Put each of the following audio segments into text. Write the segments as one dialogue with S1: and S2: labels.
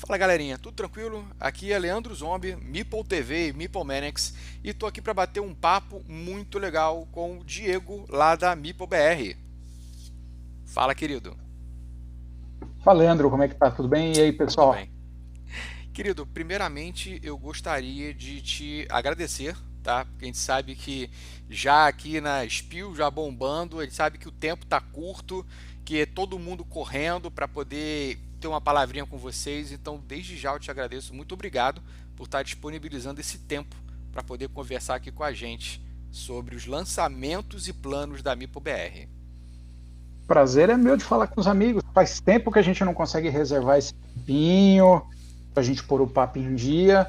S1: Fala galerinha, tudo tranquilo? Aqui é Leandro Zombie, Meeple TV e Meeple Maniacs e tô aqui para bater um papo muito legal com o Diego lá da Meeple BR. Fala, querido.
S2: Fala, Leandro, como é que tá? Tudo bem? E aí,
S1: Tudo
S2: pessoal?
S1: bem? Querido, primeiramente eu gostaria de te agradecer, tá? Porque a gente sabe que já aqui na Spiel, já bombando, a gente sabe que o tempo tá curto, que é todo mundo correndo para poder ter uma palavrinha com vocês. Então, desde já eu te agradeço. Muito obrigado por estar disponibilizando esse tempo para poder conversar aqui com a gente sobre os lançamentos e planos da Mipo BR.
S2: Prazer é meu de falar com os amigos. Faz tempo que a gente não consegue reservar esse tempinho pra gente pôr o papo em dia.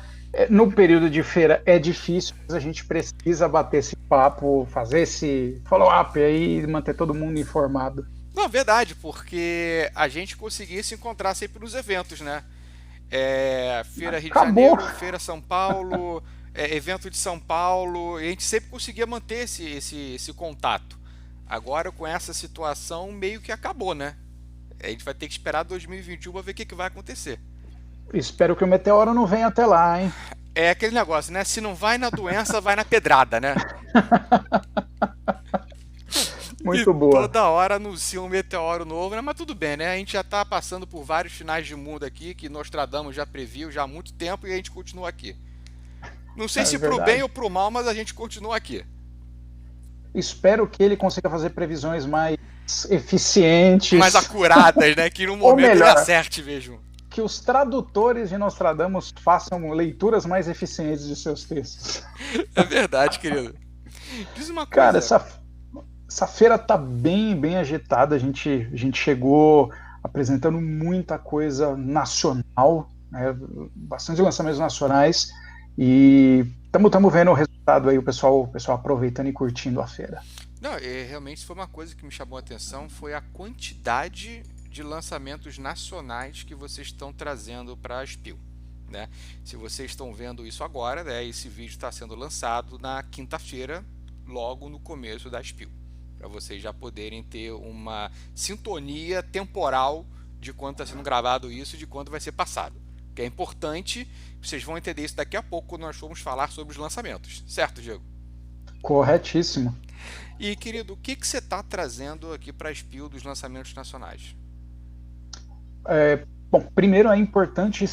S2: No período de feira é difícil, mas a gente precisa bater esse papo, fazer esse follow-up aí e manter todo mundo informado.
S1: Não, verdade, porque a gente conseguia se encontrar sempre nos eventos, né? Feira Rio de
S2: Acabou!
S1: Janeiro, Feira São Paulo, evento de São Paulo, e a gente sempre conseguia manter esse contato. Agora, com essa situação, meio que acabou, né? A gente vai ter que esperar 2021 para ver o que vai acontecer.
S2: Espero que o meteoro não venha até lá, hein?
S1: É aquele negócio, né? Se não vai na doença, vai na pedrada, né? E
S2: Muito boa.
S1: toda hora anuncia um meteoro novo, né? Mas tudo bem, né? A gente já está passando por vários finais de mundo aqui, que Nostradamus já previu já há muito tempo e a gente continua aqui. Não sei
S2: É
S1: se pro bem ou
S2: verdade.
S1: pro mal, mas a gente continua aqui.
S2: Espero que ele consiga fazer previsões mais
S1: Mais
S2: eficientes,
S1: acuradas, né? Que no
S2: ou
S1: momento ele
S2: melhor,
S1: acerte mesmo.
S2: que os tradutores de Nostradamus façam leituras mais eficientes de seus textos.
S1: É verdade, querido. Diz uma
S2: Cara,
S1: coisa.
S2: essa feira tá bem agitada. A gente chegou apresentando muita coisa nacional, né, bastante lançamentos nacionais, e estamos vendo o resultado aí, o pessoal aproveitando e curtindo a feira.
S1: Não, realmente foi uma coisa que me chamou a atenção, foi a quantidade de lançamentos nacionais que vocês estão trazendo para a Spiel. Né? Se vocês estão vendo isso agora, né, esse vídeo está sendo lançado na quinta-feira, logo no começo da Spiel, para vocês já poderem ter uma sintonia temporal de quando está sendo gravado isso e de quando vai ser passado. Que é importante, vocês vão entender isso daqui a pouco quando nós formos falar sobre os lançamentos, certo, Diego?
S2: Corretíssimo.
S1: E querido, o que você está trazendo aqui para a Spiel dos lançamentos nacionais?
S2: Bom, primeiro é importante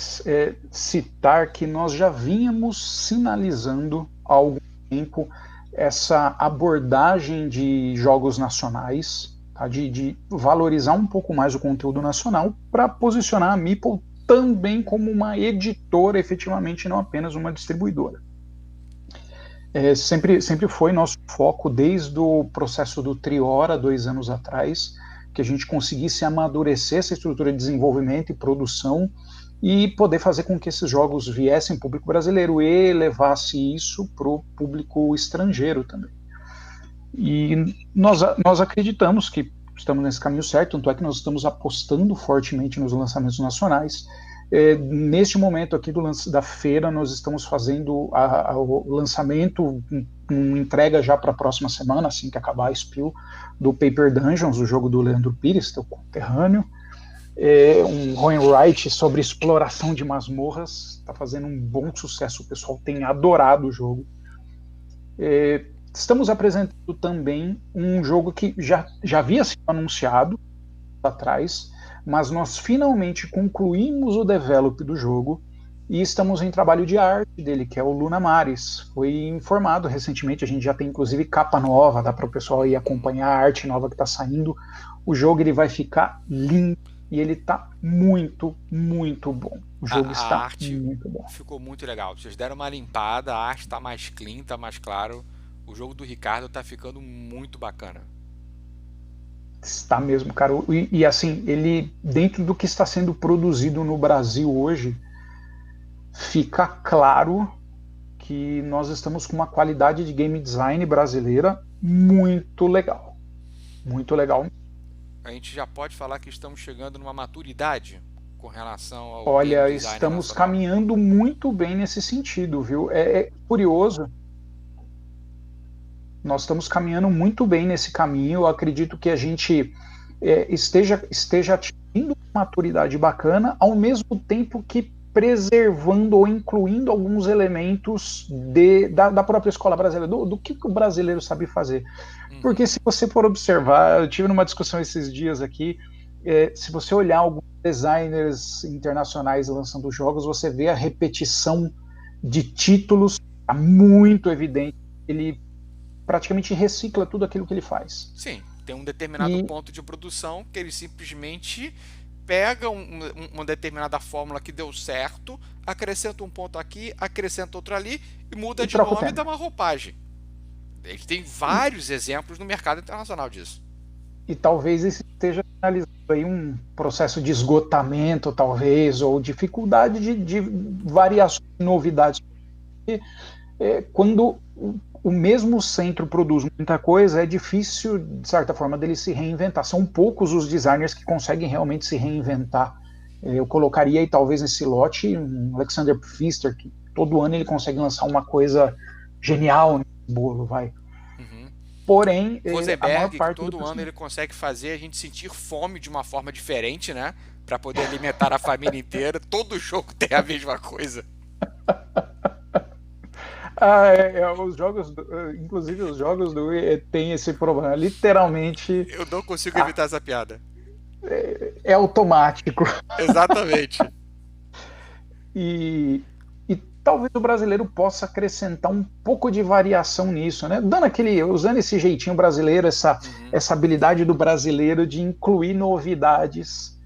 S2: citar que nós já vínhamos sinalizando há algum tempo essa abordagem de jogos nacionais, tá? De valorizar um pouco mais o conteúdo nacional para posicionar a Meeple também como uma editora, efetivamente, não apenas uma distribuidora. Sempre foi nosso foco desde o processo do Triora, 2 anos atrás, que a gente conseguisse amadurecer essa estrutura de desenvolvimento e produção e poder fazer com que esses jogos viessem para o público brasileiro e levasse isso para o público estrangeiro também. E nós acreditamos que estamos nesse caminho certo, tanto é que nós estamos apostando fortemente nos lançamentos nacionais. Neste momento aqui da feira, nós estamos fazendo o lançamento, entrega já para a próxima semana, assim que acabar a Spiel, do Paper Dungeons, o jogo do Leandro Pires, teu conterrâneo. Um Roenwright sobre exploração de masmorras, está fazendo um bom sucesso, o pessoal tem adorado o jogo. Estamos apresentando também um jogo que já havia sido anunciado atrás, mas nós finalmente concluímos o develop do jogo e estamos em trabalho de arte dele, que é o Luna Maris. Foi informado recentemente, a gente já tem inclusive capa nova, dá para o pessoal ir acompanhar a arte nova que está saindo. O jogo ele vai ficar lindo e ele está muito bom. O jogo
S1: A
S2: está
S1: arte
S2: muito bom.
S1: ficou muito legal. Vocês deram uma limpada, a arte está mais clean, está mais claro. O jogo do Ricardo está ficando muito bacana.
S2: Está mesmo, cara. E assim, ele, dentro do que está sendo produzido no Brasil hoje, fica claro que nós estamos com uma qualidade de game design brasileira muito legal. Muito legal.
S1: A gente já pode falar que estamos chegando numa maturidade com relação ao game
S2: Olha,
S1: design
S2: estamos
S1: nacional.
S2: caminhando muito bem nesse sentido, viu? É curioso. Nós estamos caminhando muito bem nesse caminho. Eu acredito que a gente esteja atingindo uma maturidade bacana, ao mesmo tempo que preservando ou incluindo alguns elementos da própria escola brasileira, do que o brasileiro sabe fazer. Porque se você for observar, eu tive numa discussão esses dias aqui, se você olhar alguns designers internacionais lançando jogos, você vê a repetição de títulos, tá muito evidente. Ele praticamente recicla tudo aquilo que ele faz.
S1: Sim, tem um determinado ponto de produção que ele simplesmente pega uma determinada fórmula que deu certo, acrescenta um ponto aqui, acrescenta outro ali e muda de nome e dá uma roupagem. Ele tem vários exemplos no mercado internacional disso.
S2: E talvez esse esteja finalizando aí um processo de esgotamento, talvez, ou dificuldade de variações e novidades. Porque, quando o mesmo centro produz muita coisa, é difícil, de certa forma, dele se reinventar. São poucos os designers que conseguem realmente se reinventar. Eu colocaria aí, talvez, nesse lote, um Alexander Pfister, que todo ano ele consegue lançar uma coisa genial nesse bolo, vai. Porém,
S1: a maior parte que todo ano ele consegue fazer a gente sentir fome de uma forma diferente, né? Para poder alimentar a família inteira. Todo jogo tem a mesma coisa.
S2: Os jogos, inclusive os jogos do Wii tem esse problema. Literalmente.
S1: Eu não consigo evitar essa piada.
S2: É automático.
S1: Exatamente.
S2: E talvez o brasileiro possa acrescentar um pouco de variação nisso, né? Usando esse jeitinho brasileiro, essa habilidade do brasileiro de incluir novidades,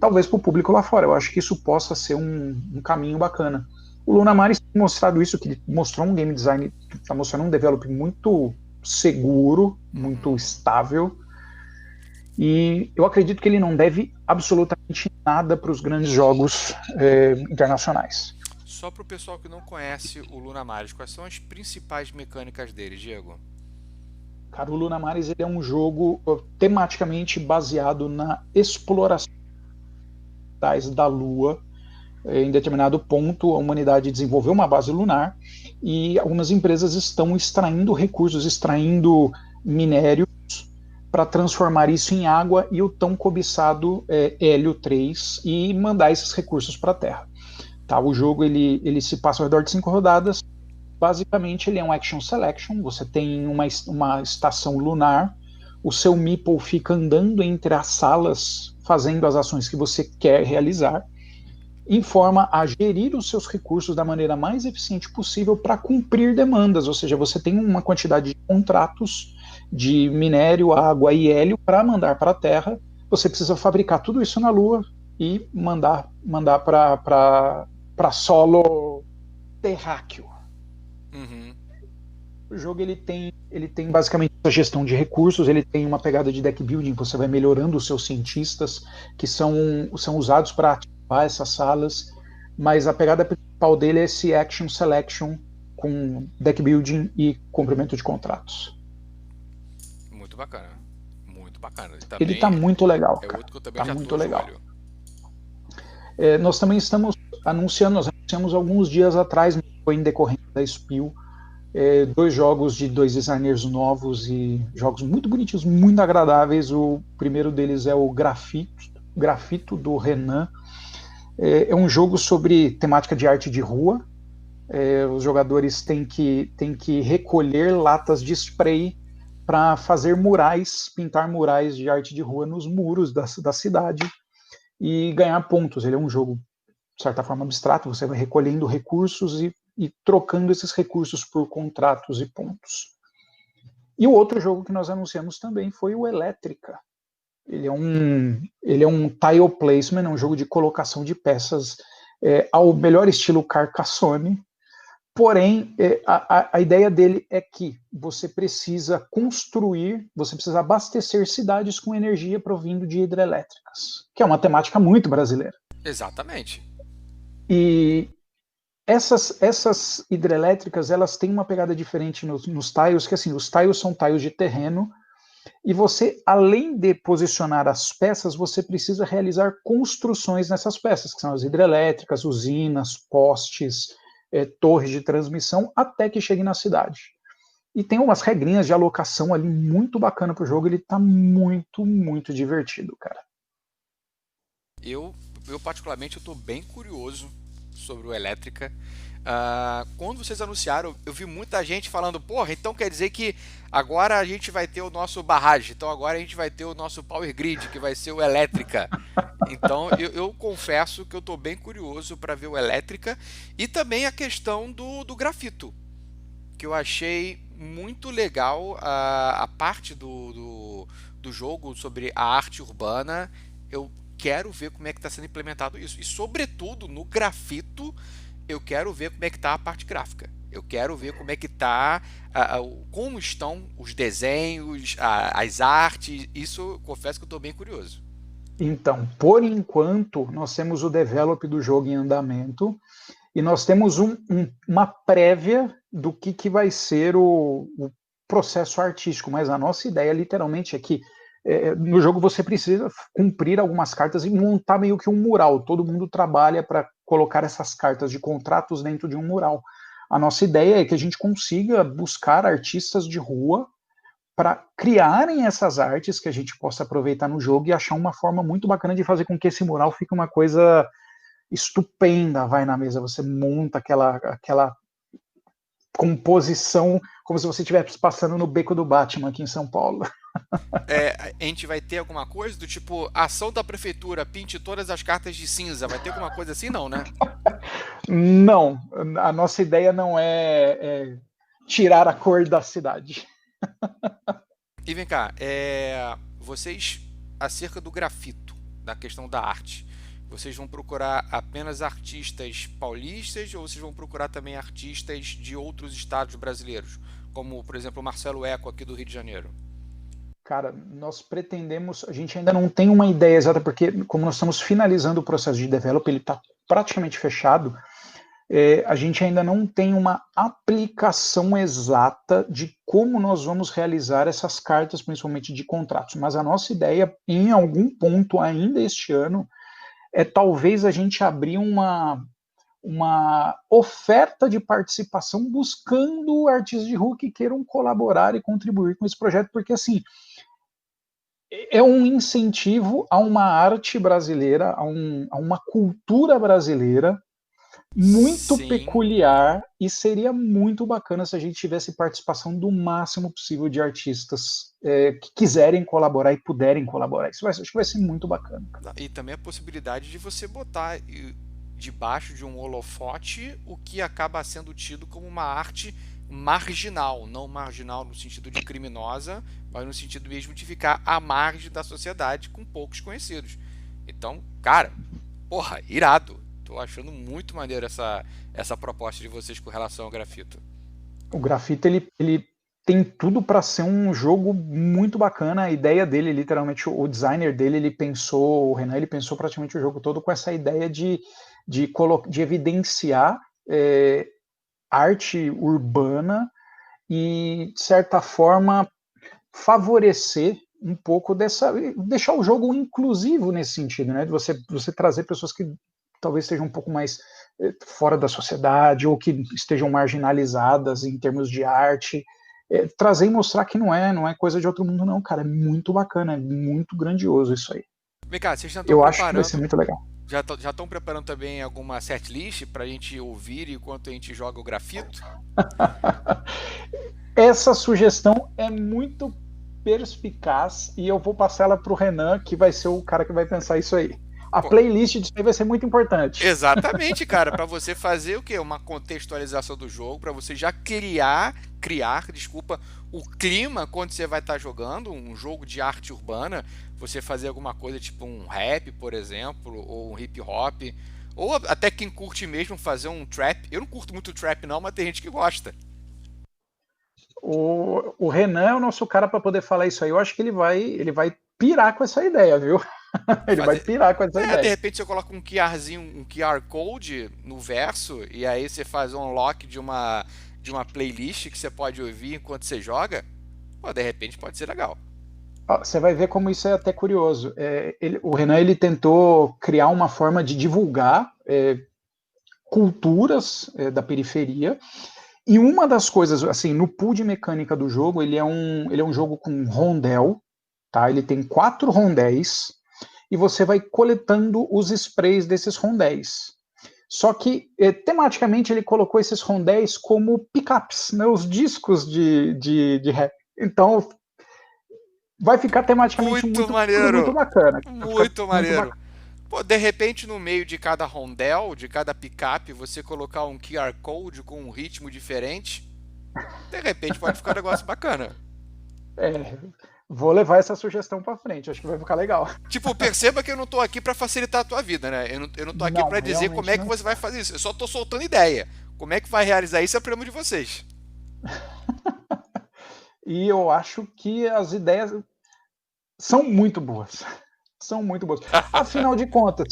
S2: talvez para o público lá fora. Eu acho que isso possa ser um caminho bacana. O Luna Maris tem mostrado isso, que ele mostrou um game design, está mostrando um development muito seguro, muito estável. E eu acredito que ele não deve absolutamente nada para os grandes jogos internacionais.
S1: Só para o pessoal que não conhece o Luna Maris, quais são as principais mecânicas dele, Diego?
S2: Cara, o Luna Maris ele é um jogo tematicamente baseado na exploração da Lua. Em determinado ponto, a humanidade desenvolveu uma base lunar e algumas empresas estão extraindo recursos, extraindo minérios para transformar isso em água e o tão cobiçado hélio 3 e mandar esses recursos para a Terra. Tá, o jogo ele se passa ao redor de 5 rodadas. Basicamente, ele é um action selection. Você tem uma estação lunar. O seu meeple fica andando entre as salas, fazendo as ações que você quer realizar, em forma a gerir os seus recursos da maneira mais eficiente possível para cumprir demandas. Ou seja, você tem uma quantidade de contratos de minério, água e hélio para mandar para a Terra. Você precisa fabricar tudo isso na Lua e mandar para solo terráqueo. O jogo ele tem basicamente a gestão de recursos, ele tem uma pegada de deck building, você vai melhorando os seus cientistas, que são usados para ativar essas salas, mas a pegada principal dele é esse action selection com deck building e cumprimento de contratos.
S1: Muito bacana. Muito bacana.
S2: Ele está muito legal, cara.
S1: Outro que eu também já
S2: muito legal. Nós também estamos anunciamos alguns dias atrás, foi em decorrência da Spiel, 2 jogos de 2 designers novos e jogos muito bonitinhos, muito agradáveis. O primeiro deles é o Grafito do Renan. É um jogo sobre temática de arte de rua. Os jogadores têm que recolher latas de spray para fazer murais, pintar murais de arte de rua nos muros da cidade e ganhar pontos. Ele é um jogo, de certa forma, abstrato. Você vai recolhendo recursos e trocando esses recursos por contratos e pontos. E o outro jogo que nós anunciamos também foi o Elétrica. Ele é um tile placement, é um jogo de colocação de peças ao melhor estilo Carcassonne. Porém, a ideia dele é que você precisa abastecer cidades com energia provindo de hidrelétricas, que é uma temática muito brasileira.
S1: Exatamente.
S2: E essas hidrelétricas, elas têm uma pegada diferente nos tiles, que assim, os tiles são tiles de terreno, e você, além de posicionar as peças, você precisa realizar construções nessas peças, que são as hidrelétricas, usinas, postes, torres de transmissão, até que chegue na cidade. e tem umas regrinhas de alocação ali muito bacana pro jogo, ele tá muito, muito divertido, cara.
S1: Eu, eu particularmente, eu tô bem curioso sobre o Elétrica. Quando vocês anunciaram, eu vi muita gente falando, porra, então quer dizer que agora a gente vai ter o nosso barragem, então agora a gente vai ter o nosso Power Grid, que vai ser o Elétrica. Então eu confesso que eu estou bem curioso para ver o Elétrica e também a questão do grafito, que eu achei muito legal a parte do jogo sobre a arte urbana. Eu quero ver como é que está sendo implementado isso. E sobretudo no grafito, eu quero ver como é que está a parte gráfica. Eu quero ver como é que está, como estão os desenhos, as artes. Isso eu confesso que eu estou bem curioso.
S2: Então, por enquanto, nós temos o develop do jogo em andamento e nós temos uma prévia do que vai ser o processo artístico, mas a nossa ideia literalmente é que no jogo você precisa cumprir algumas cartas e montar meio que um mural. Todo mundo trabalha para colocar essas cartas de contratos dentro de um mural. A nossa ideia é que a gente consiga buscar artistas de rua para criarem essas artes que a gente possa aproveitar no jogo e achar uma forma muito bacana de fazer com que esse mural fique uma coisa estupenda, vai na mesa, você monta aquela composição como se você estivesse passando no Beco do Batman aqui em São Paulo.
S1: A gente vai ter alguma coisa do tipo, ação da prefeitura, pinte todas as cartas de cinza, vai ter alguma coisa assim? Não, né?
S2: Não, a nossa ideia não é tirar a cor da cidade.
S1: E vem cá, vocês, acerca do grafito, da questão da arte, vocês vão procurar apenas artistas paulistas ou vocês vão procurar também artistas de outros estados brasileiros? Como, por exemplo, o Marcelo Eco aqui do Rio de Janeiro.
S2: Cara, nós pretendemos, a gente ainda não tem uma ideia exata, porque como nós estamos finalizando o processo de develop, ele está praticamente fechado, a gente ainda não tem uma aplicação exata de como nós vamos realizar essas cartas, principalmente de contratos. Mas a nossa ideia, em algum ponto ainda este ano, é talvez a gente abrir uma oferta de participação buscando artistas de rua que queiram colaborar e contribuir com esse projeto, porque assim é um incentivo a uma arte brasileira, a uma cultura brasileira muito
S1: Sim.
S2: peculiar e seria muito bacana se a gente tivesse participação do máximo possível de artistas que quiserem colaborar e puderem colaborar. Acho que vai ser muito bacana.
S1: E também a possibilidade de você botar debaixo de um holofote o que acaba sendo tido como uma arte marginal, não marginal no sentido de criminosa, mas no sentido mesmo de ficar à margem da sociedade com poucos conhecidos. Então, cara, porra, irado. Tô achando muito maneiro essa proposta de vocês com relação ao grafito.
S2: O grafite ele tem tudo para ser um jogo muito bacana. A ideia dele, literalmente, o designer dele, o Renan, ele pensou praticamente o jogo todo com essa ideia de evidenciar arte urbana e, de certa forma, favorecer um pouco deixar o jogo inclusivo nesse sentido, né? De você trazer pessoas que talvez estejam um pouco mais fora da sociedade ou que estejam marginalizadas em termos de arte, trazer e mostrar que não é coisa de outro mundo não, cara, é muito bacana, é muito grandioso isso aí.
S1: Vem cá, vocês já estão
S2: Eu acho que vai ser
S1: preparando,
S2: muito legal.
S1: já estão preparando também alguma setlist para a gente ouvir enquanto a gente joga o grafito?
S2: Essa sugestão é muito perspicaz e eu vou passar ela para o Renan, que vai ser o cara que vai pensar isso aí. A playlist disso aí vai ser muito importante.
S1: Exatamente, cara, para você fazer o quê? Uma contextualização do jogo, para você já criar, desculpa, o clima quando você vai estar jogando um jogo de arte urbana, você fazer alguma coisa tipo um rap, por exemplo, ou um hip hop, ou até quem curte mesmo fazer um trap. Eu não curto muito trap não, mas tem gente que gosta.
S2: O Renan é o nosso cara para poder falar isso aí. Eu acho que ele vai pirar com essa ideia, viu? Ele vai pirar com essa ideia.
S1: De repente você coloca um QRzinho, um QR Code no verso, e aí você faz um unlock de uma playlist que você pode ouvir enquanto você joga. Pô, de repente pode ser legal.
S2: Você vai ver como isso é até curioso. O Renan ele tentou criar uma forma de divulgar culturas da periferia E uma das coisas, assim, no pool de mecânica do jogo, ele é um jogo com rondel, tá? Ele tem 4 rondéis, e você vai coletando os sprays desses rondéis. Só que, tematicamente, ele colocou esses rondéis como picapes, né? Os discos de rap. Então, vai ficar tematicamente
S1: Muito
S2: muito
S1: maneiro.
S2: bacana. Vai ficar
S1: Muito
S2: muito
S1: maneiro.
S2: bacana.
S1: Pô, de repente, no meio de cada rondel, de cada picape, você colocar um QR Code com um ritmo diferente, de repente pode ficar um negócio bacana.
S2: É, vou levar essa sugestão para frente, acho que vai ficar legal.
S1: Tipo, perceba que eu não tô aqui para facilitar a tua vida, né? Eu não tô aqui
S2: Não,
S1: para dizer como
S2: realmente
S1: é que
S2: não.
S1: você vai fazer isso. Eu só tô soltando ideia. Como é que vai realizar isso é problema de vocês.
S2: E eu acho que as ideias são muito boas. São muito boas. Afinal de contas,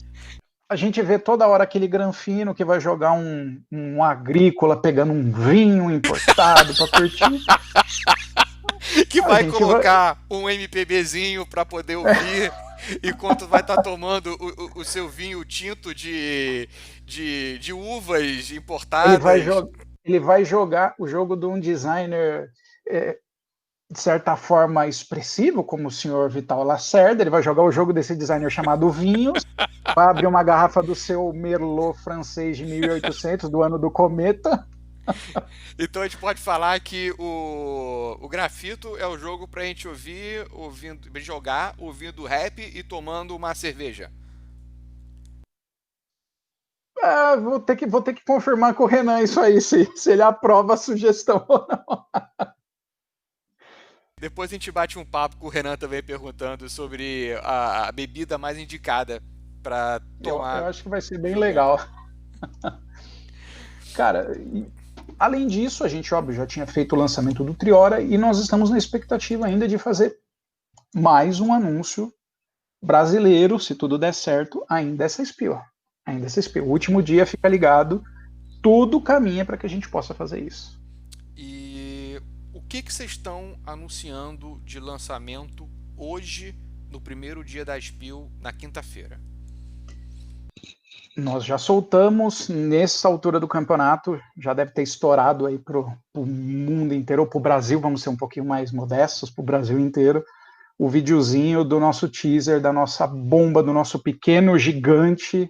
S2: a gente vê toda hora aquele granfino que vai jogar um agrícola pegando um vinho importado para curtir.
S1: Que
S2: A
S1: vai
S2: gente vai,
S1: colocar um MPBzinho para poder ouvir enquanto vai estar tomando o seu vinho tinto de uvas
S2: ele vai,
S1: importadas.
S2: jo ele vai jogar o jogo de um designer de certa forma expressivo, como o senhor Vital Lacerda. Ele vai jogar o jogo desse designer chamado Vinhos, vai abrir uma garrafa do seu Merlot francês de 1800, do ano do cometa.
S1: Então a gente pode falar que o Grafito é o jogo pra gente ouvir, jogar, ouvindo rap e tomando uma cerveja.
S2: Vou ter que confirmar com o Renan isso aí, se ele aprova a sugestão ou não.
S1: Depois a gente bate um papo com o Renan também perguntando sobre a bebida mais indicada pra ter
S2: Bom, eu
S1: uma
S2: acho que vai ser bem
S1: jogando.
S2: legal. Cara, além disso, a gente, óbvio, já tinha feito o lançamento do Triora e nós estamos na expectativa ainda de fazer mais um anúncio brasileiro, se tudo der certo, ainda essa Spiel. Ainda essa Spiel. O último dia, fica ligado, tudo caminha para que a gente possa fazer isso.
S1: E o que vocês estão anunciando de lançamento hoje, no primeiro dia da Spiel, na quinta-feira?
S2: Nós já soltamos, nessa altura do campeonato, já deve ter estourado aí pro mundo inteiro, ou pro Brasil, vamos ser um pouquinho mais modestos, pro Brasil inteiro, o videozinho do nosso teaser, da nossa bomba, do nosso pequeno gigante.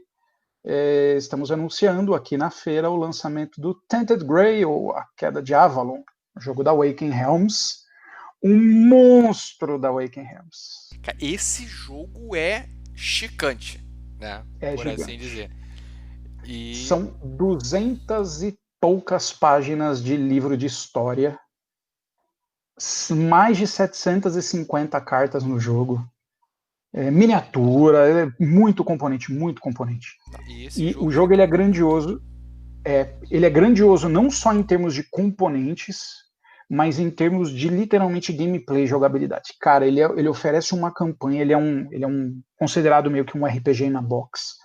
S2: Estamos anunciando aqui na feira o lançamento do Tainted Grail, ou A Queda de Avalon, o jogo da Awaken Realms, um monstro da Awaken Realms.
S1: Esse jogo é chicante, né?
S2: É
S1: Por assim
S2: gigante.
S1: dizer. E
S2: São 200 e poucas páginas de livro de história, mais de 750 cartas no jogo, miniatura, muito componente, muito componente.
S1: e esse
S2: E o
S1: jogo é
S2: jogo
S1: gigante.
S2: ele é grandioso não só em termos de componentes, mas em termos de literalmente gameplay e jogabilidade. Cara, ele oferece uma campanha, ele é um considerado meio que um RPG na box.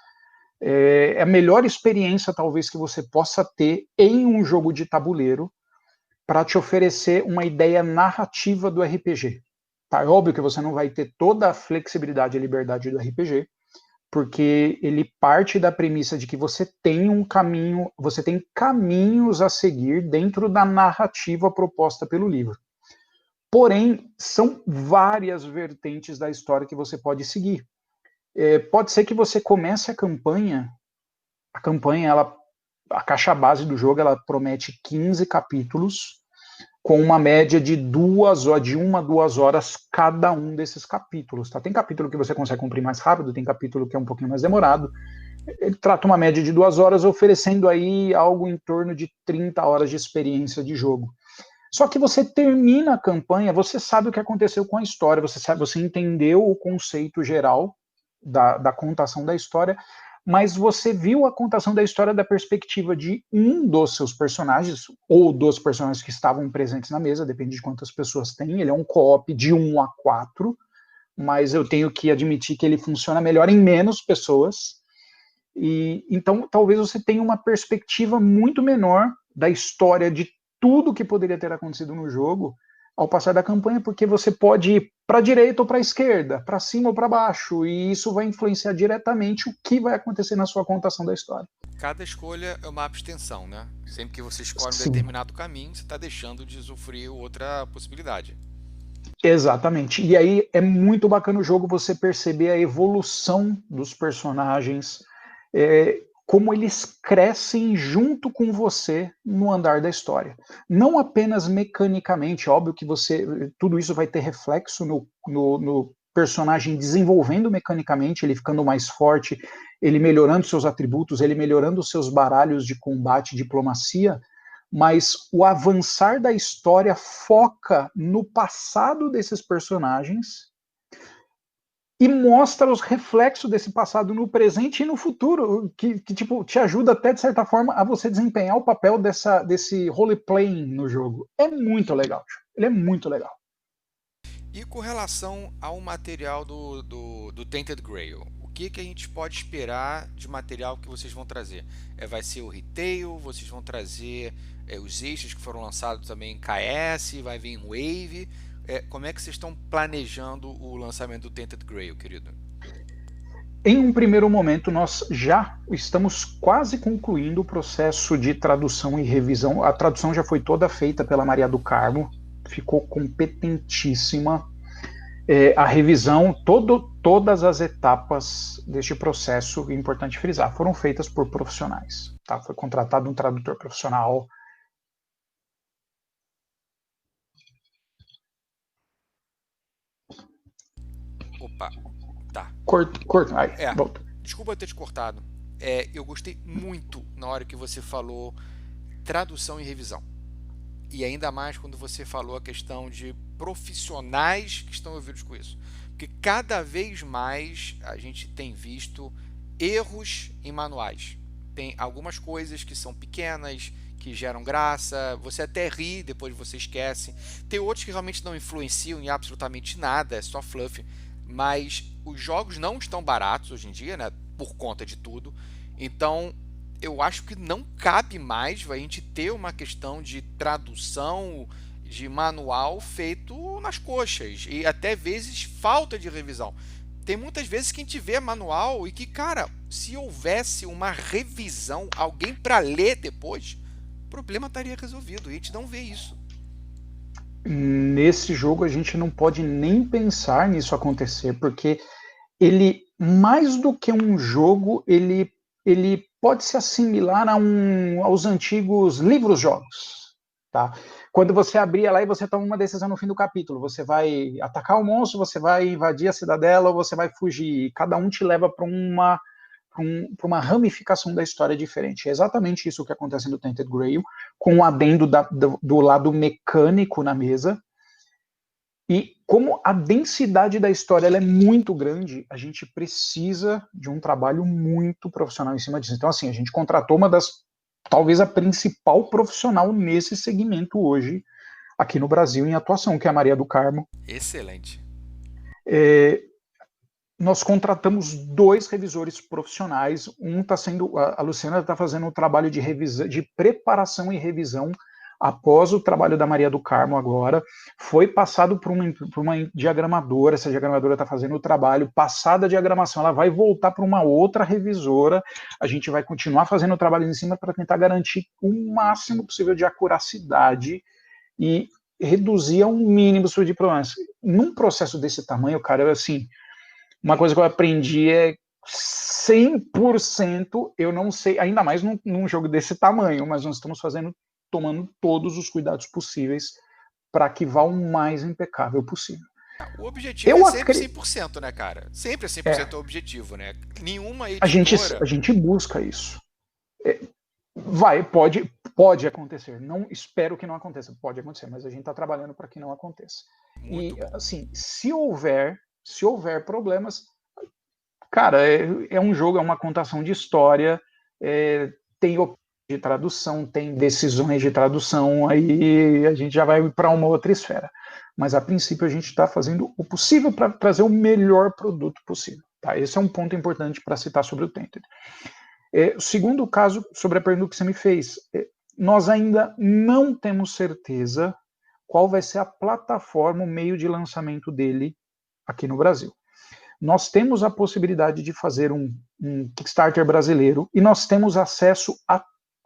S2: É a melhor experiência talvez que você possa ter em um jogo de tabuleiro para te oferecer uma ideia narrativa do RPG. Tá? É óbvio que você não vai ter toda a flexibilidade e liberdade do RPG, porque ele parte da premissa de que você tem um caminho, você tem caminhos a seguir dentro da narrativa proposta pelo livro. Porém, são várias vertentes da história que você pode seguir. Pode ser que você comece a campanha, a caixa base do jogo, ela promete 15 capítulos, com uma média de 1 a 2 horas cada um desses capítulos. Tá? Tem capítulo que você consegue cumprir mais rápido, tem capítulo que é um pouquinho mais demorado. Ele trata uma média de 2 horas, oferecendo aí algo em torno de 30 horas de experiência de jogo. Só que você termina a campanha, você sabe o que aconteceu com a história, você entendeu o conceito geral da contação da história, mas você viu a contação da história da perspectiva de um dos seus personagens, ou dos personagens que estavam presentes na mesa, depende de quantas pessoas tem. Ele é um co-op de 1 a 4, mas eu tenho que admitir que ele funciona melhor em menos pessoas. E então talvez você tenha uma perspectiva muito menor da história de tudo que poderia ter acontecido no jogo ao passar da campanha, porque você pode ir para a direita ou para a esquerda, para cima ou para baixo, e isso vai influenciar diretamente o que vai acontecer na sua contação da história.
S1: cada escolha é uma abstenção, né? Sempre que você escolhe um
S2: Sim,
S1: determinado caminho, você está deixando de usufruir outra possibilidade.
S2: exatamente. E aí é muito bacana o jogo você perceber a evolução dos personagens, como eles crescem junto com você no andar da história. Não apenas mecanicamente, óbvio que tudo isso vai ter reflexo no personagem desenvolvendo mecanicamente, ele ficando mais forte, ele melhorando seus atributos, ele melhorando seus baralhos de combate, diplomacia, mas o avançar da história foca no passado desses personagens e mostra os reflexos desse passado no presente e no futuro, que tipo, te ajuda até, de certa forma, a você desempenhar o papel desse role-playing no jogo. É muito legal, ele é muito legal.
S1: E com relação ao material do Tainted Grail, o que a gente pode esperar de material que vocês vão trazer? Vai ser o retail, vocês vão trazer os extras que foram lançados também em KS, vai vir em Wave. Como é que vocês estão planejando o lançamento do Tainted Grail, querido?
S2: Em um primeiro momento, nós já estamos quase concluindo o processo de tradução e revisão. A tradução já foi toda feita pela Maria do Carmo, ficou competentíssima. A revisão, todas as etapas deste processo, é importante frisar, foram feitas por profissionais. Tá? Foi contratado um tradutor profissional.
S1: Opa, tá.
S2: Corto. Aí, volta.
S1: Desculpa ter te cortado. Eu gostei muito na hora que você falou tradução e revisão. E ainda mais quando você falou a questão de profissionais que estão envolvidos com isso. Porque cada vez mais a gente tem visto erros em manuais. Tem algumas coisas que são pequenas, que geram graça, você até ri, depois você esquece. Tem outros que realmente não influenciam em absolutamente nada, é só fluff. Mas os jogos não estão baratos hoje em dia, né? Por conta de tudo. Então, eu acho que não cabe mais a gente ter uma questão de tradução de manual feito nas coxas e até vezes falta de revisão. Tem muitas vezes que a gente vê manual e que, cara, se houvesse uma revisão, alguém para ler depois, o problema estaria resolvido. E a gente não vê isso.
S2: Nesse jogo a gente não pode nem pensar nisso acontecer, porque ele, mais do que um jogo, ele pode se assimilar aos antigos livros-jogos. Tá? Quando você abria lá e você toma uma decisão no fim do capítulo, você vai atacar o monstro, você vai invadir a cidadela ou você vai fugir. Cada um te leva para uma ramificação da história diferente. É exatamente isso que acontece no Tainted Grail, com o adendo do lado mecânico na mesa. E como a densidade da história ela é muito grande, a gente precisa de um trabalho muito profissional em cima disso. Então, assim, a gente contratou talvez a principal profissional nesse segmento hoje, aqui no Brasil, em atuação, que é a Maria do Carmo.
S1: Excelente.
S2: Nós contratamos 2 revisores profissionais. Um está sendo, a Luciana está fazendo um trabalho de preparação e revisão após o trabalho da Maria do Carmo agora. Foi passado por uma diagramadora. Essa diagramadora está fazendo o trabalho. Passada a diagramação, ela vai voltar para uma outra revisora. A gente vai continuar fazendo o trabalho em cima para tentar garantir o máximo possível de acuracidade e reduzir ao mínimo de problemas. Num processo desse tamanho, cara, assim, uma coisa que eu aprendi é 100%, eu não sei, ainda mais num jogo desse tamanho, mas nós estamos tomando todos os cuidados possíveis para que vá o mais impecável possível.
S1: O objetivo é sempre 100%, né, cara? Sempre é 100% o objetivo, né? Nenhuma editora...
S2: A gente busca isso. Pode acontecer. Não espero que não aconteça. Pode acontecer, mas a gente está trabalhando para que não aconteça.
S1: Muito bom.
S2: Assim, se houver problemas, cara, é um jogo, é uma contação de história, tem de tradução, tem decisões de tradução, aí a gente já vai para uma outra esfera. Mas a princípio a gente está fazendo o possível para trazer o melhor produto possível. Tá? Esse é um ponto importante para citar sobre o Tainted. O segundo caso, sobre a pergunta que você me fez, nós ainda não temos certeza qual vai ser a plataforma, o meio de lançamento dele aqui no Brasil. nós temos a possibilidade de fazer um Kickstarter brasileiro e nós temos acesso a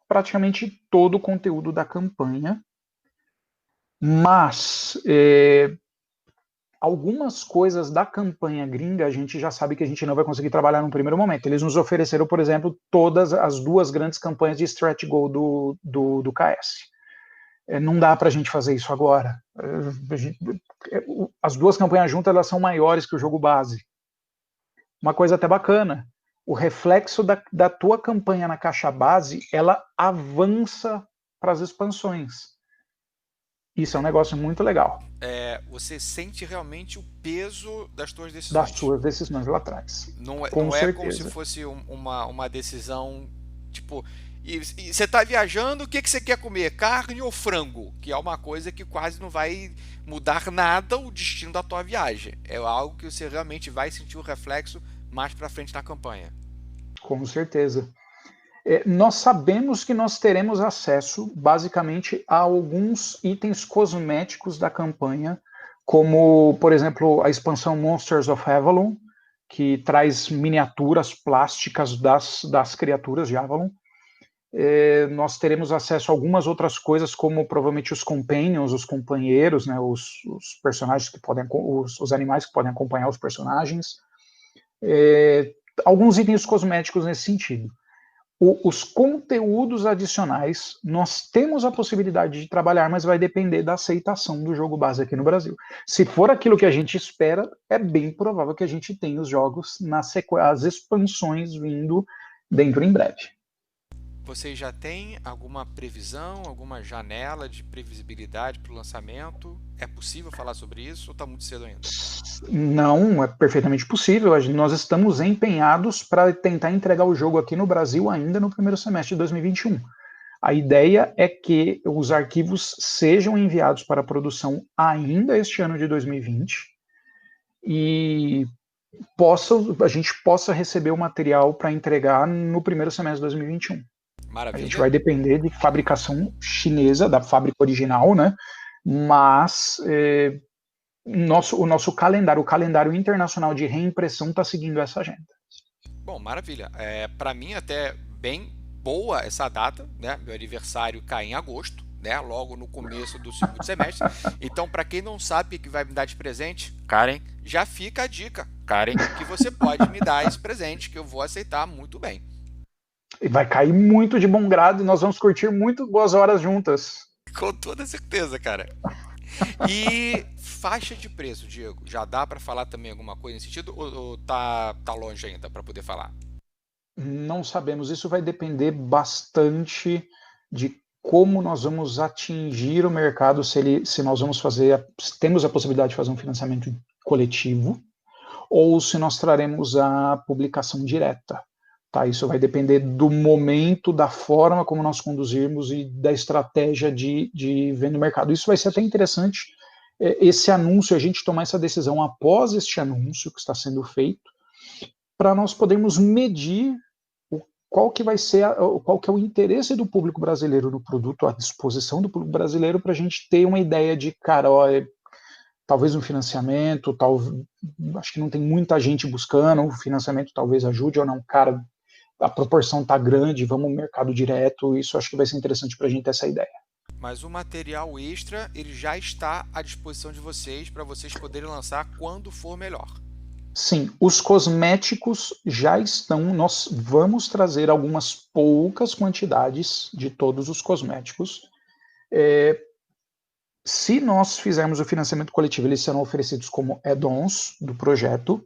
S2: praticamente todo o conteúdo da campanha, mas algumas coisas da campanha gringa a gente já sabe que a gente não vai conseguir trabalhar num primeiro momento. Eles nos ofereceram, por exemplo, todas as 2 grandes campanhas de stretch goal do KS. Não dá para a gente fazer isso agora. As 2 campanhas juntas, elas são maiores que o jogo base. Uma coisa até bacana, o reflexo da tua campanha na caixa base, ela avança para as expansões. Isso é um negócio muito legal.
S1: Você sente realmente o peso das tuas decisões.
S2: Das suas decisões lá atrás.
S1: Não é como se fosse uma decisão, tipo... E você está viajando, o que você quer comer? Carne ou frango? Que é uma coisa que quase não vai mudar nada o destino da tua viagem. É algo que você realmente vai sentir o reflexo mais para frente na campanha.
S2: Com certeza. Nós sabemos que nós teremos acesso, basicamente, a alguns itens cosméticos da campanha, como, por exemplo, a expansão Monsters of Avalon, que traz miniaturas plásticas das criaturas de Avalon. Nós teremos acesso a algumas outras coisas, como provavelmente os companions, os companheiros, né, os personagens que podem, os animais que podem acompanhar os personagens, alguns itens cosméticos nesse sentido. Os conteúdos adicionais, nós temos a possibilidade de trabalhar, mas vai depender da aceitação do jogo base aqui no Brasil. Se for aquilo que a gente espera, é bem provável que a gente tenha os jogos as expansões vindo dentro em breve.
S1: Vocês já têm alguma previsão, alguma janela de previsibilidade para o lançamento? É possível falar sobre isso ou está muito cedo ainda?
S2: Não, é perfeitamente possível. Nós estamos empenhados para tentar entregar o jogo aqui no Brasil ainda no primeiro semestre de 2021. A ideia é que os arquivos sejam enviados para produção ainda este ano de 2020 e a gente possa receber o material para entregar no primeiro semestre de 2021.
S1: Maravilha.
S2: A gente vai depender de fabricação chinesa, da fábrica original, né? Mas o nosso calendário, o calendário internacional de reimpressão está seguindo essa agenda.
S1: Bom, maravilha. Para mim até bem boa essa data, né? Meu aniversário cai em agosto, né? Logo no começo do segundo semestre. Então, para quem não sabe o que vai me dar de presente, Karen, já fica a dica, Karen, que você pode me dar esse presente que eu vou aceitar muito bem.
S2: E vai cair muito de bom grado e nós vamos curtir muito boas horas juntas.
S1: Com toda certeza, cara. E faixa de preço, Diego, já dá para falar também alguma coisa nesse sentido ou tá longe ainda para poder falar?
S2: Não sabemos, isso vai depender bastante de como nós vamos atingir o mercado, se nós vamos temos a possibilidade de fazer um financiamento coletivo ou se nós traremos a publicação direta. Tá, isso vai depender do momento, da forma como nós conduzirmos e da estratégia de venda no mercado. Isso vai ser até interessante, esse anúncio, a gente tomar essa decisão após este anúncio que está sendo feito, para nós podermos medir qual que é o interesse do público brasileiro no produto, a disposição do público brasileiro, para a gente ter uma ideia de, cara, talvez um financiamento, acho que não tem muita gente buscando, o financiamento talvez ajude ou não, cara, a proporção está grande, vamos ao mercado direto, isso acho que vai ser interessante para a gente ter essa ideia.
S1: Mas o material extra, ele já está à disposição de vocês, para vocês poderem lançar quando for melhor.
S2: Sim, os cosméticos já estão, nós vamos trazer algumas poucas quantidades de todos os cosméticos. Se nós fizermos o financiamento coletivo, eles serão oferecidos como add-ons do projeto.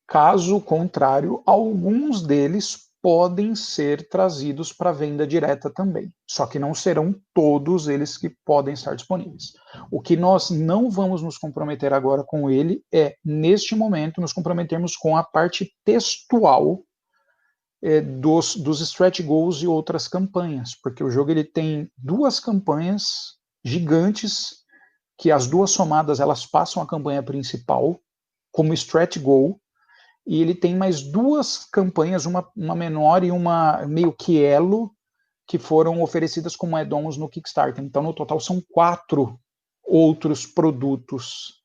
S2: Caso contrário, alguns deles podem ser trazidos para venda direta também, só que não serão todos eles que podem estar disponíveis. O que nós não vamos nos comprometer agora com ele é, neste momento, nos comprometermos com a parte textual dos stretch goals e outras campanhas, porque o jogo ele tem 2 campanhas gigantes, que as 2 somadas elas passam a campanha principal como stretch goal, e ele tem mais 2 campanhas, uma menor e uma meio que elo, que foram oferecidas como add-ons no Kickstarter. Então, no total, são 4 outros produtos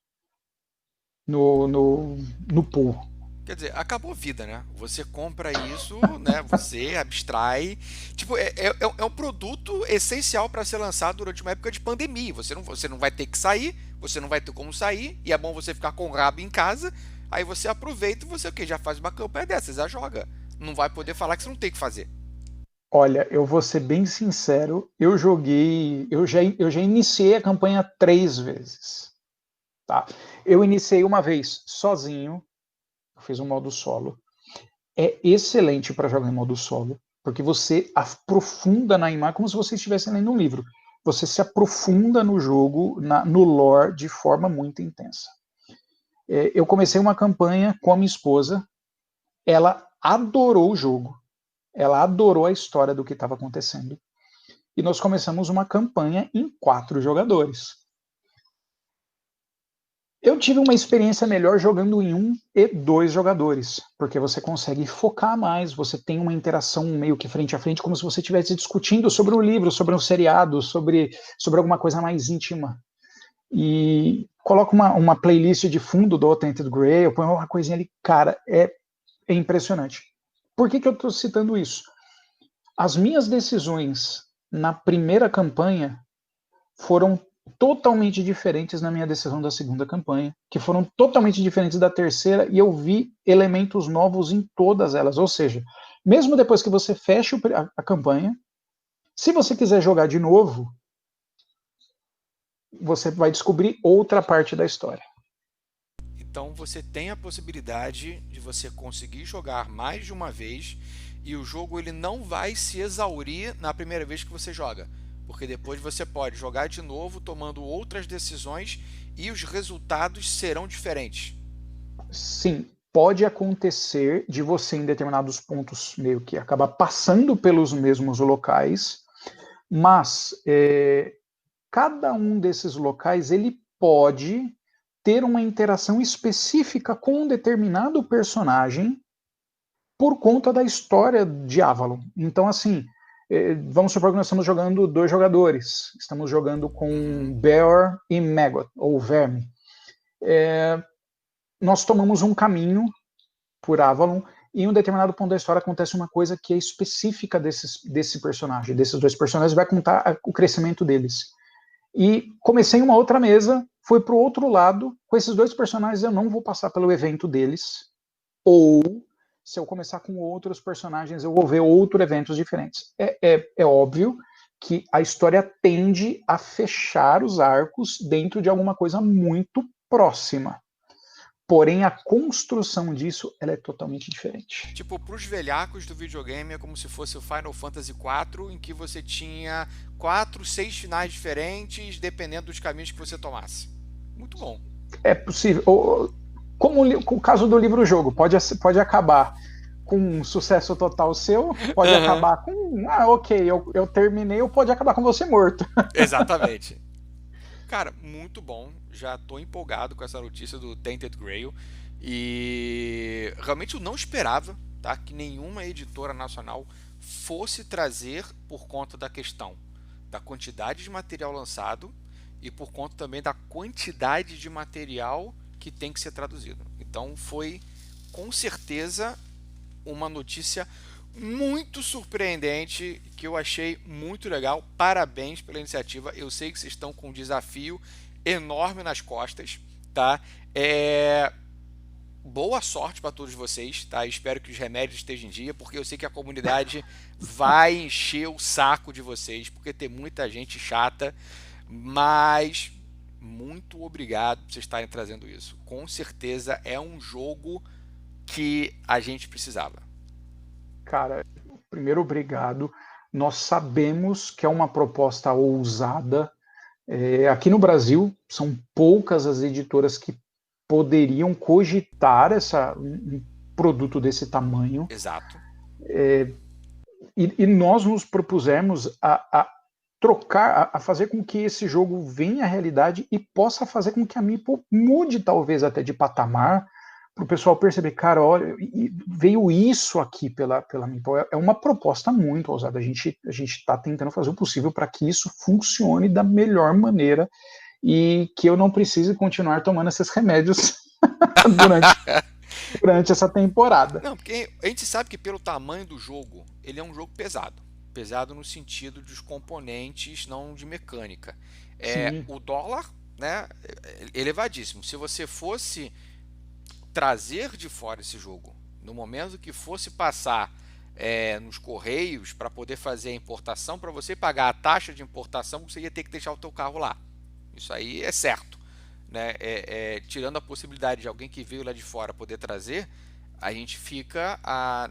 S2: no pool.
S1: Quer dizer, acabou a vida, né? Você compra isso, né? Você abstrai. Tipo, é um produto essencial para ser lançado durante uma época de pandemia. Você não vai ter que sair, você não vai ter como sair, e é bom você ficar com o rabo em casa. Aí você aproveita e você o quê? Já faz uma campanha dessa, já joga. Não vai poder falar que você não tem que fazer.
S2: Olha, eu vou ser bem sincero, eu já iniciei a campanha 3 vezes, tá? Eu iniciei uma vez sozinho, eu fiz um modo solo. É excelente para jogar em modo solo, porque você aprofunda na imagem como se você estivesse lendo um livro. Você se aprofunda no jogo, no lore, de forma muito intensa. Eu comecei uma campanha com a minha esposa, ela adorou o jogo, ela adorou a história do que estava acontecendo. E nós começamos uma campanha em 4 jogadores. Eu tive uma experiência melhor jogando em 1 e 2 jogadores, porque você consegue focar mais, você tem uma interação meio que frente a frente, como se você estivesse discutindo sobre um livro, sobre um seriado, sobre alguma coisa mais íntima. E coloco uma playlist de fundo do Tainted Grail, põe uma coisinha ali, cara, é impressionante. Por que eu estou citando isso? As minhas decisões na primeira campanha foram totalmente diferentes na minha decisão da segunda campanha, que foram totalmente diferentes da terceira, e eu vi elementos novos em todas elas. Ou seja, mesmo depois que você fecha a campanha, se você quiser jogar de novo, você vai descobrir outra parte da história.
S1: Então você tem a possibilidade de você conseguir jogar mais de uma vez e o jogo ele não vai se exaurir na primeira vez que você joga, porque depois você pode jogar de novo tomando outras decisões e os resultados serão diferentes.
S2: Sim, pode acontecer de você, em determinados pontos, meio que acabar passando pelos mesmos locais, mas cada um desses locais ele pode ter uma interação específica com um determinado personagem por conta da história de Avalon. Então, assim, vamos supor que nós estamos jogando 2 jogadores. Estamos jogando com Bear e Maggot, ou Verme. Nós tomamos um caminho por Avalon e em um determinado ponto da história acontece uma coisa que é específica desse personagem, desses 2 personagens, vai contar o crescimento deles. E comecei em uma outra mesa, fui para o outro lado, com esses 2 personagens eu não vou passar pelo evento deles, ou se eu começar com outros personagens eu vou ver outros eventos diferentes. É óbvio que a história tende a fechar os arcos dentro de alguma coisa muito próxima. Porém, a construção disso ela é totalmente diferente.
S1: Tipo, para os velhacos do videogame é como se fosse o Final Fantasy IV, em que você tinha 4, 6 finais diferentes, dependendo dos caminhos que você tomasse. Muito bom.
S2: É possível. Como o caso do livro-jogo, pode acabar com um sucesso total seu, pode acabar com, ok, eu terminei, ou pode acabar com você morto.
S1: Exatamente. Cara, muito bom. Já tô empolgado com essa notícia do Tainted Grail. E realmente eu não esperava, tá, que nenhuma editora nacional fosse trazer por conta da questão da quantidade de material lançado e por conta também da quantidade de material que tem que ser traduzido. Então foi com certeza uma notícia muito surpreendente que eu achei muito legal. Parabéns pela iniciativa. Eu sei que vocês estão com um desafio enorme nas costas, tá? Boa sorte para todos vocês, tá? Espero que os remédios estejam em dia, porque eu sei que a comunidade vai encher o saco de vocês, porque tem muita gente chata, mas muito obrigado por vocês estarem trazendo isso. Com certeza é um jogo que a gente precisava.
S2: Cara, primeiro, obrigado. Nós sabemos que é uma proposta ousada. Aqui no Brasil, são poucas as editoras que poderiam cogitar um produto desse tamanho.
S1: Exato.
S2: E nós nos propusemos a trocar, a fazer com que esse jogo venha à realidade e possa fazer com que a Meeple mude talvez até de patamar, para o pessoal perceber, cara, olha, veio isso aqui pela Meeple. É uma proposta muito ousada. A gente está tentando fazer o possível para que isso funcione da melhor maneira e que eu não precise continuar tomando esses remédios durante durante essa temporada.
S1: Não, porque a gente sabe que pelo tamanho do jogo, ele é um jogo pesado. Pesado no sentido dos componentes, não de mecânica.
S2: Sim,
S1: O dólar, né, é elevadíssimo. Se você fosse trazer de fora esse jogo, no momento que fosse passar nos correios para poder fazer a importação, para você pagar a taxa de importação, você ia ter que deixar o teu carro lá. Isso aí é certo. Né? Tirando a possibilidade de alguém que veio lá de fora poder trazer, a gente fica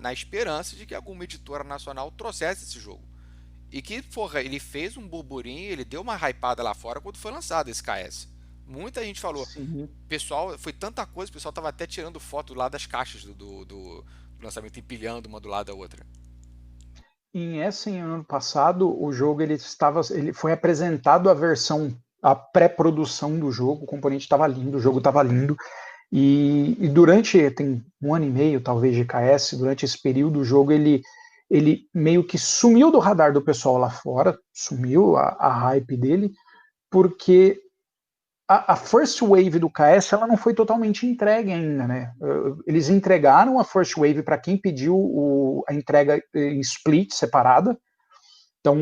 S1: na esperança de que alguma editora nacional trouxesse esse jogo. E que, porra, ele fez um burburinho, ele deu uma hypada lá fora quando foi lançado esse KS. Muita gente falou.
S2: sim.
S1: Pessoal, foi tanta coisa, o pessoal tava até tirando foto lá das caixas do lançamento, empilhando uma do lado da outra.
S2: Em Essen, ano passado, o jogo ele foi apresentado a pré-produção do jogo, o componente estava lindo, o jogo estava lindo, e durante, tem um ano e meio, talvez, de KS, durante esse período, o jogo, ele meio que sumiu do radar do pessoal lá fora, sumiu a hype dele, porque a first wave do KS ela não foi totalmente entregue ainda, né? Eles entregaram a first wave para quem pediu a entrega em split separada. Então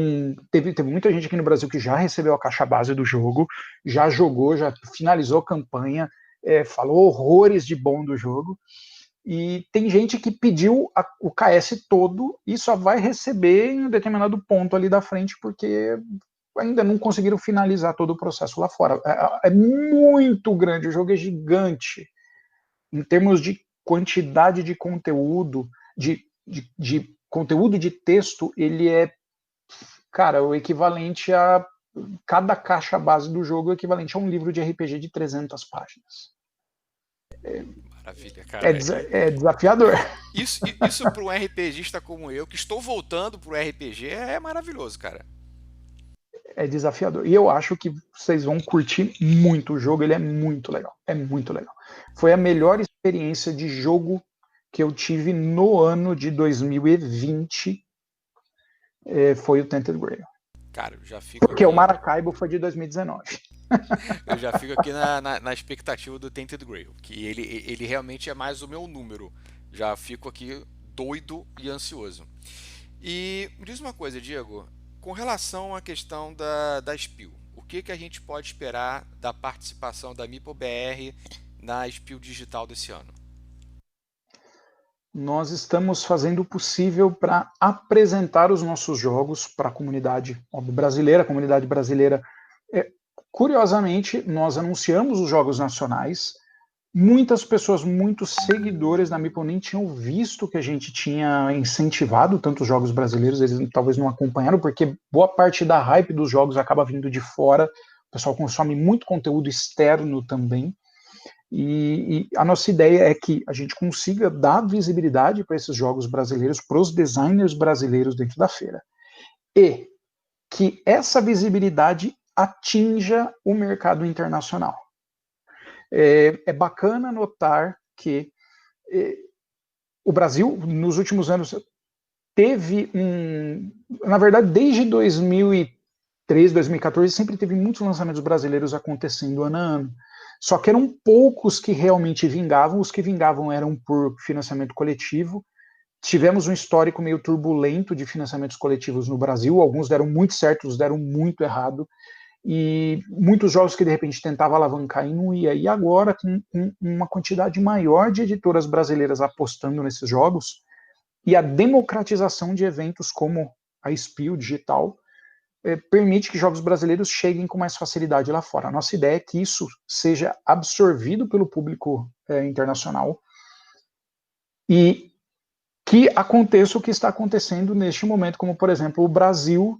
S2: teve muita gente aqui no Brasil que já recebeu a caixa base do jogo, já jogou, já finalizou a campanha, falou horrores de bom do jogo. E tem gente que pediu o KS todo e só vai receber em um determinado ponto ali da frente, porque ainda não conseguiram finalizar todo o processo lá fora. É muito grande, o jogo é gigante. Em termos de quantidade de conteúdo, de conteúdo de texto, ele é, cara, o equivalente a. Cada caixa base do jogo é equivalente a um livro de RPG de 300 páginas.
S1: Maravilha,
S2: É,
S1: cara.
S2: é desafiador.
S1: Isso para um RPGista como eu, que estou voltando pro RPG, é maravilhoso, cara.
S2: É desafiador. E eu acho que vocês vão curtir muito o jogo, ele é muito legal. É muito legal. Foi a melhor experiência de jogo que eu tive no ano de 2020, foi o Tented Grail.
S1: Cara, eu já fico
S2: Porque o
S1: aqui.
S2: Maracaibo foi de 2019.
S1: Eu já fico aqui na expectativa do Tainted Grail, que ele realmente é mais o meu número. Já fico aqui doido e ansioso. E me diz uma coisa, Diego, com relação à questão da Spiel, o que a gente pode esperar da participação da MipoBR na Spiel Digital desse ano?
S2: Nós estamos fazendo o possível para apresentar os nossos jogos para a comunidade brasileira. A comunidade brasileira, curiosamente, nós anunciamos os jogos nacionais. Muitas pessoas, muitos seguidores da Meeple nem tinham visto que a gente tinha incentivado tantos jogos brasileiros, eles talvez não acompanharam, porque boa parte da hype dos jogos acaba vindo de fora, o pessoal consome muito conteúdo externo também, e a nossa ideia é que a gente consiga dar visibilidade para esses jogos brasileiros, para os designers brasileiros dentro da feira, e que essa visibilidade atinja o mercado internacional. É bacana notar que o Brasil, nos últimos anos, teve na verdade, desde 2013, 2014, sempre teve muitos lançamentos brasileiros acontecendo ano a ano. Só que eram poucos que realmente vingavam, os que vingavam eram por financiamento coletivo. Tivemos um histórico meio turbulento de financiamentos coletivos no Brasil, alguns deram muito certo, outros deram muito errado, e muitos jogos que de repente tentava alavancar e não ia. E agora, com uma quantidade maior de editoras brasileiras apostando nesses jogos, e a democratização de eventos como a Spiel Digital, permite que jogos brasileiros cheguem com mais facilidade lá fora. A nossa ideia é que isso seja absorvido pelo público internacional e que aconteça o que está acontecendo neste momento, como, por exemplo, o Brasil,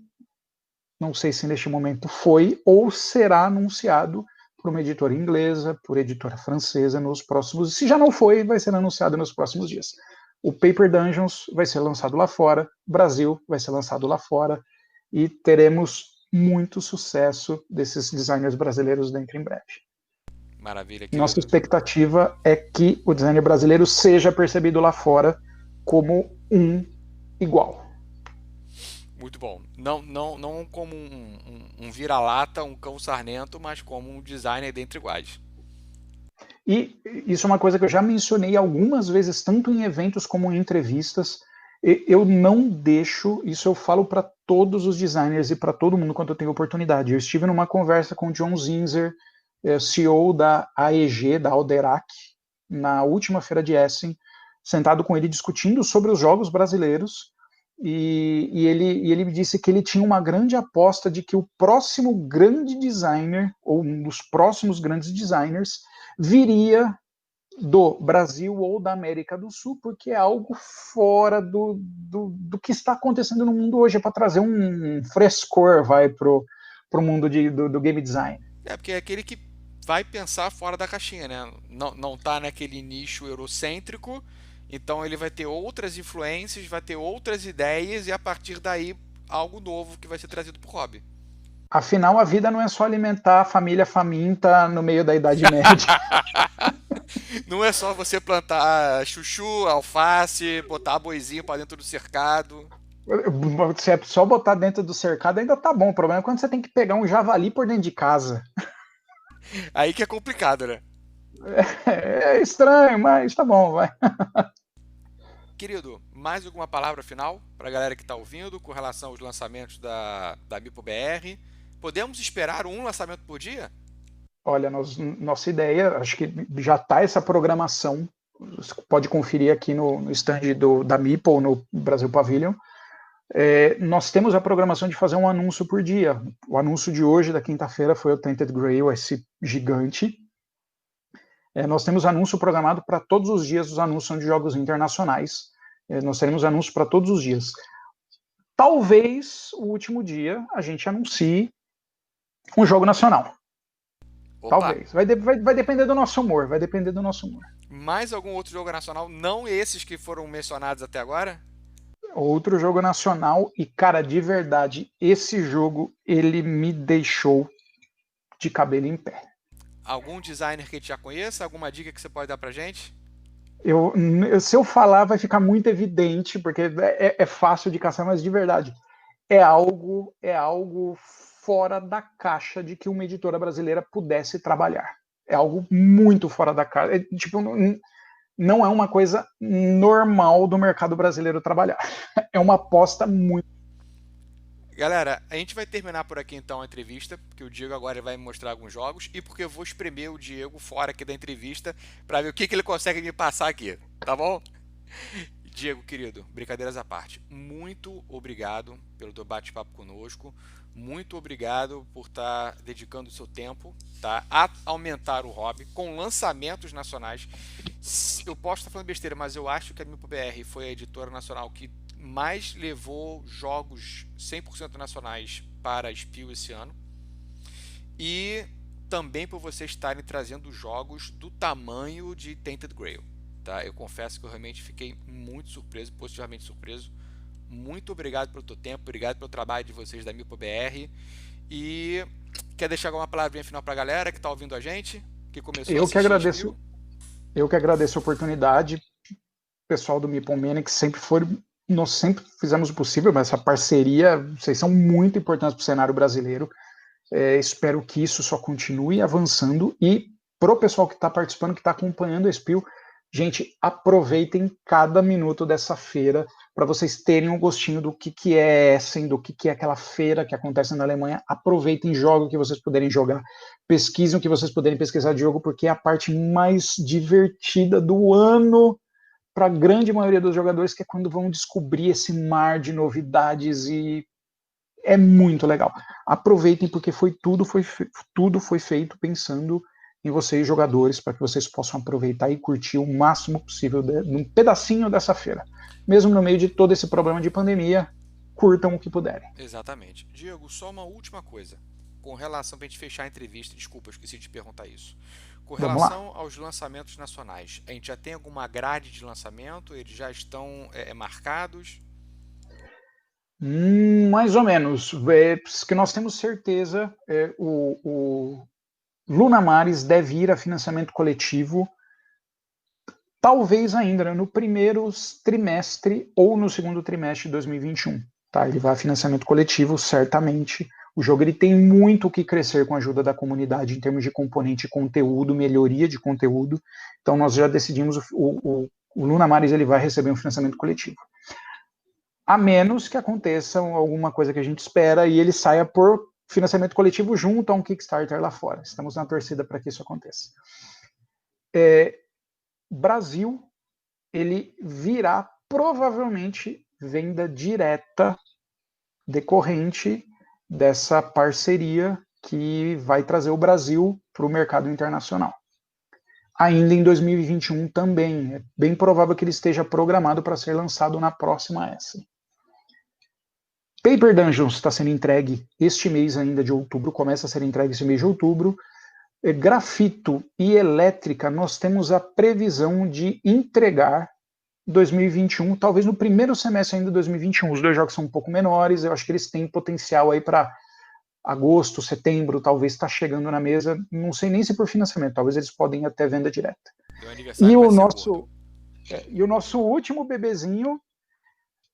S2: não sei se neste momento foi ou será anunciado por uma editora inglesa, por editora francesa nos próximos... Se já não foi, vai ser anunciado nos próximos dias. O Paper Dungeons vai ser lançado lá fora, Brasil vai ser lançado lá fora, e teremos muito sucesso desses designers brasileiros dentro em breve.
S1: Maravilha,
S2: Nossa
S1: querido.
S2: expectativa é que o designer brasileiro seja percebido lá fora como um igual.
S1: Muito bom. Não como um vira-lata, um cão sarnento, mas como um designer dentre iguais.
S2: E isso é uma coisa que eu já mencionei algumas vezes, tanto em eventos como em entrevistas. Eu não deixo, isso eu falo para todos os designers e para todo mundo quando eu tenho oportunidade. Eu estive numa conversa com o John Zinzer, CEO da AEG, da Alderac, na última feira de Essen, sentado com ele discutindo sobre os jogos brasileiros, e ele me disse que ele tinha uma grande aposta de que o próximo grande designer, ou um dos próximos grandes designers, viria do Brasil ou da América do Sul, porque é algo fora do que está acontecendo no mundo hoje, é para trazer um frescor, vai, pro mundo do game design.
S1: Porque é aquele que vai pensar fora da caixinha, né? Não tá naquele nicho eurocêntrico, então ele vai ter outras influências, vai ter outras ideias e a partir daí algo novo que vai ser trazido pro hobby.
S2: Afinal, a vida não é só alimentar a família faminta no meio da Idade Média.
S1: Não é só você plantar chuchu, alface, botar boizinho para dentro do cercado.
S2: Se é só botar dentro do cercado, ainda tá bom. O problema é quando você tem que pegar um javali por dentro de casa.
S1: Aí que é complicado, né?
S2: É estranho, mas tá bom, vai.
S1: Querido, mais alguma palavra final para a galera que está ouvindo com relação aos lançamentos da MipoBR? Podemos esperar um lançamento por dia?
S2: Olha, nossa ideia, acho que já está essa programação. Você pode conferir aqui no stand da Meeple, no Brasil Pavilion. Nós temos a programação de fazer um anúncio por dia. O anúncio de hoje, da quinta-feira, foi o Tainted Grail, esse gigante. Nós temos anúncio programado para todos os dias, os anúncios são de jogos internacionais. Nós teremos anúncio para todos os dias. Talvez o último dia a gente anuncie um jogo nacional.
S1: Opa.
S2: Talvez. Vai depender do nosso humor. Vai depender do nosso humor.
S1: Mais algum outro jogo nacional? Não esses que foram mencionados até agora?
S2: Outro jogo nacional. E, cara, de verdade, esse jogo, ele me deixou de cabelo em pé.
S1: Algum designer que a gente já conheça? Alguma dica que você pode dar pra gente?
S2: Se eu falar, vai ficar muito evidente, porque é fácil de caçar, mas de verdade, é algo fora da caixa de que uma editora brasileira pudesse trabalhar. É algo muito fora da caixa. Tipo, não é uma coisa normal do mercado brasileiro trabalhar. É uma aposta muito.
S1: Galera, a gente vai terminar por aqui então a entrevista, porque o Diego agora vai me mostrar alguns jogos e porque eu vou espremer o Diego fora aqui da entrevista para ver o que ele consegue me passar aqui, tá bom? Diego, querido, brincadeiras à parte, muito obrigado pelo teu bate-papo conosco, muito obrigado por estar dedicando o seu tempo, tá, a aumentar o hobby com lançamentos nacionais. Eu posso estar falando besteira, mas eu acho que a MipoBR foi a editora nacional que mais levou jogos 100% nacionais para a Spiel esse ano. E também por vocês estarem trazendo jogos do tamanho de Tainted Grail. Tá? Eu confesso que eu realmente fiquei muito surpreso, positivamente surpreso. Muito obrigado pelo teu tempo, obrigado pelo trabalho de vocês da MipoBR. E quer deixar alguma palavrinha final para a galera que está ouvindo a gente? Que começou a assistir
S2: Eu que agradeço a oportunidade. Pessoal do Mipomania, que nós sempre fizemos o possível, mas essa parceria, vocês são muito importantes para o cenário brasileiro. Espero que isso só continue avançando. E para o pessoal que está participando, que está acompanhando a Spiel, gente, aproveitem cada minuto dessa feira para vocês terem um gostinho do que é Essen, do que é aquela feira que acontece na Alemanha. Aproveitem, joguem o que vocês puderem jogar, pesquisem o que vocês puderem pesquisar de jogo, porque é a parte mais divertida do ano para a grande maioria dos jogadores, que é quando vão descobrir esse mar de novidades, e é muito legal. Aproveitem, porque tudo foi feito pensando em vocês, jogadores, para que vocês possam aproveitar e curtir o máximo possível num pedacinho dessa feira. Mesmo no meio de todo esse problema de pandemia, curtam o que puderem.
S1: Exatamente. Diego, só uma última coisa. Com relação, para a gente fechar a entrevista, desculpa, eu esqueci de perguntar isso. Com relação aos lançamentos nacionais, a gente já tem alguma grade de lançamento? Eles já estão marcados?
S2: Mais ou menos. Que nós temos certeza, o Luna Mares deve ir a financiamento coletivo, talvez ainda no primeiro trimestre ou no segundo trimestre de 2021. Tá? Ele vai a financiamento coletivo, certamente. O jogo ele tem muito o que crescer com a ajuda da comunidade em termos de componente e conteúdo, melhoria de conteúdo. Então nós já decidimos o Luna Mares ele vai receber um financiamento coletivo. A menos que aconteça alguma coisa que a gente espera e ele saia por financiamento coletivo junto a um Kickstarter lá fora. Estamos na torcida para que isso aconteça. Brasil, ele virá provavelmente venda direta decorrente dessa parceria que vai trazer o Brasil para o mercado internacional. Ainda em 2021 também, é bem provável que ele esteja programado para ser lançado na próxima Essen. Paper Dungeons está sendo entregue este mês ainda de outubro, começa a ser entregue esse mês de outubro. Grafito e Elétrica, nós temos a previsão de entregar 2021, talvez no primeiro semestre ainda de 2021. Os dois jogos são um pouco menores, eu acho que eles têm potencial aí para agosto, setembro, talvez está chegando na mesa, não sei nem se por financiamento, talvez eles podem até venda direta. E o nosso último bebezinho,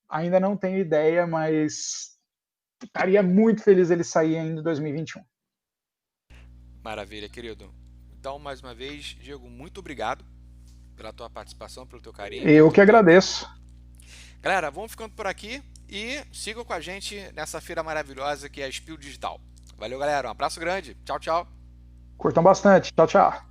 S2: ainda não tenho ideia, mas estaria muito feliz ele sair ainda em 2021.
S1: Maravilha, querido. Então, mais uma vez, Diego, muito obrigado pela tua participação, pelo teu carinho.
S2: Eu que agradeço.
S1: Galera, vamos ficando por aqui e sigam com a gente nessa feira maravilhosa que é a Spiel Digital. Valeu, galera. Um abraço grande. Tchau, tchau.
S2: Curtam bastante. Tchau, tchau.